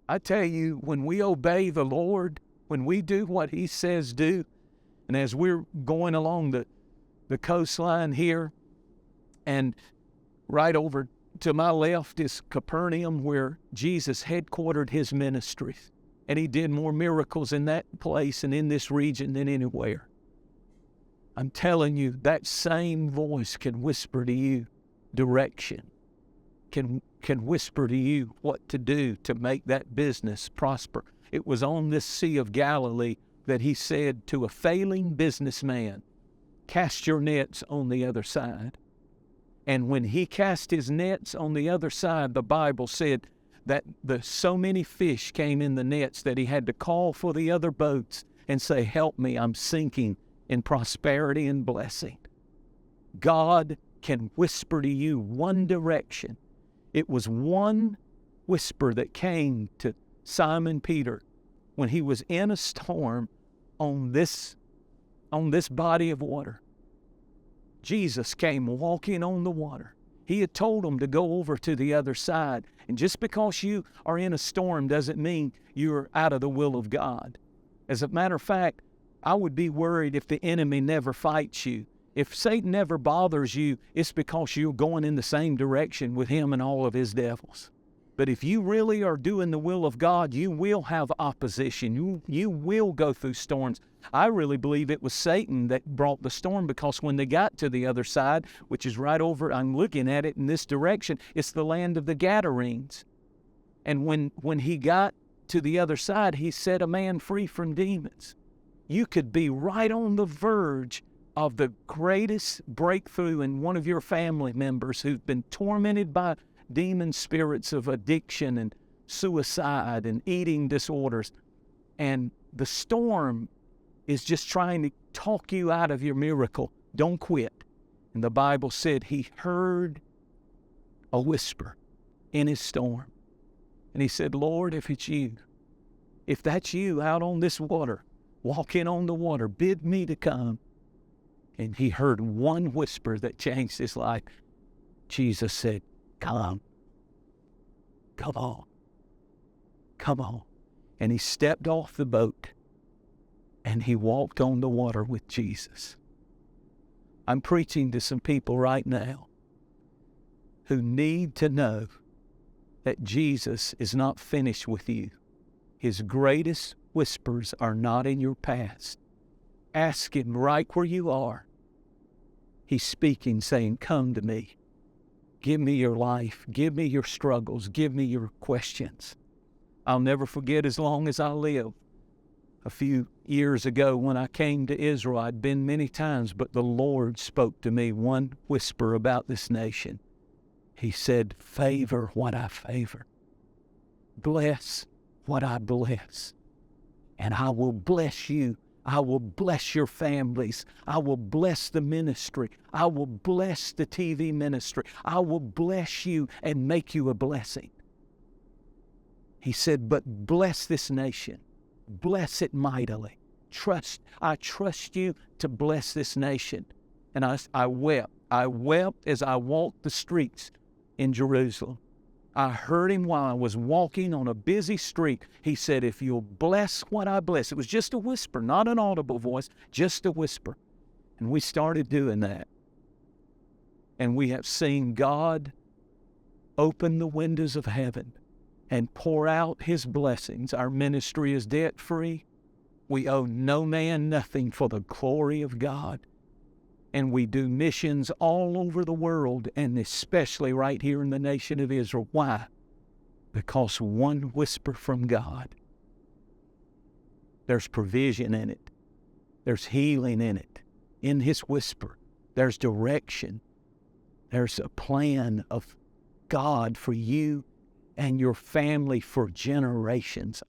I tell you, when we obey the Lord, when we do what He says do, and as we're going along the coastline here, and right over to my left is Capernaum, where Jesus headquartered His ministry. And He did more miracles in that place and in this region than anywhere. I'm telling you, that same voice can whisper to you direction, can whisper to you what to do to make that business prosper. It was on this Sea of Galilee that He said to a failing businessman, "Cast your nets on the other side." And when he cast his nets on the other side, the Bible said that so many fish came in the nets that he had to call for the other boats and say, "Help me, I'm sinking in prosperity and blessing." God can whisper to you one direction. It was one whisper that came to Simon Peter when he was in a storm on this body of water. Jesus came walking on the water. He had told him to go over to the other side. And just because you are in a storm doesn't mean you're out of the will of God. As a matter of fact, I would be worried if the enemy never fights you. If Satan never bothers you, it's because you're going in the same direction with him and all of his devils. But if you really are doing the will of God, you will have opposition. You will go through storms. I really believe it was Satan that brought the storm, because when they got to the other side, which is right over, I'm looking at it in this direction, it's the land of the Gadarenes. And when he got to the other side, he set a man free from demons. You could be right on the verge of the greatest breakthrough in one of your family members who've been tormented by demon spirits of addiction and suicide and eating disorders. And the storm is just trying to talk you out of your miracle. Don't quit. And the Bible said he heard a whisper in his storm. And he said, "Lord, if it's you, if that's you out on this water, walking on the water, bid me to come." And he heard one whisper that changed his life. Jesus said, "Come. Come on. Come on." And he stepped off the boat and he walked on the water with Jesus. I'm preaching to some people right now who need to know that Jesus is not finished with you. His greatest whispers are not in your past. Ask Him right where you are. He's speaking, saying, "Come to me. Give me your life. Give me your struggles. Give me your questions." I'll never forget as long as I live. A few years ago when I came to Israel, I'd been many times, but the Lord spoke to me one whisper about this nation. He said, "Favor what I favor. Bless what I bless. And I will bless you. I will bless your families. I will bless the ministry. I will bless the TV ministry. I will bless you and make you a blessing." He said, "But bless this nation. Bless it mightily. I trust you to bless this nation." And I wept. I wept as I walked the streets in Jerusalem. I heard him while I was walking on a busy street. He said, "If you'll bless what I bless." It was just a whisper, not an audible voice, just a whisper. And we started doing that. And we have seen God open the windows of heaven and pour out His blessings. Our ministry is debt-free. We owe no man nothing for the glory of God. And we do missions all over the world, and especially right here in the nation of Israel. Why? Because one whisper from God. There's provision in it. There's healing in it. In His whisper, there's direction. There's a plan of God for you and your family for generations.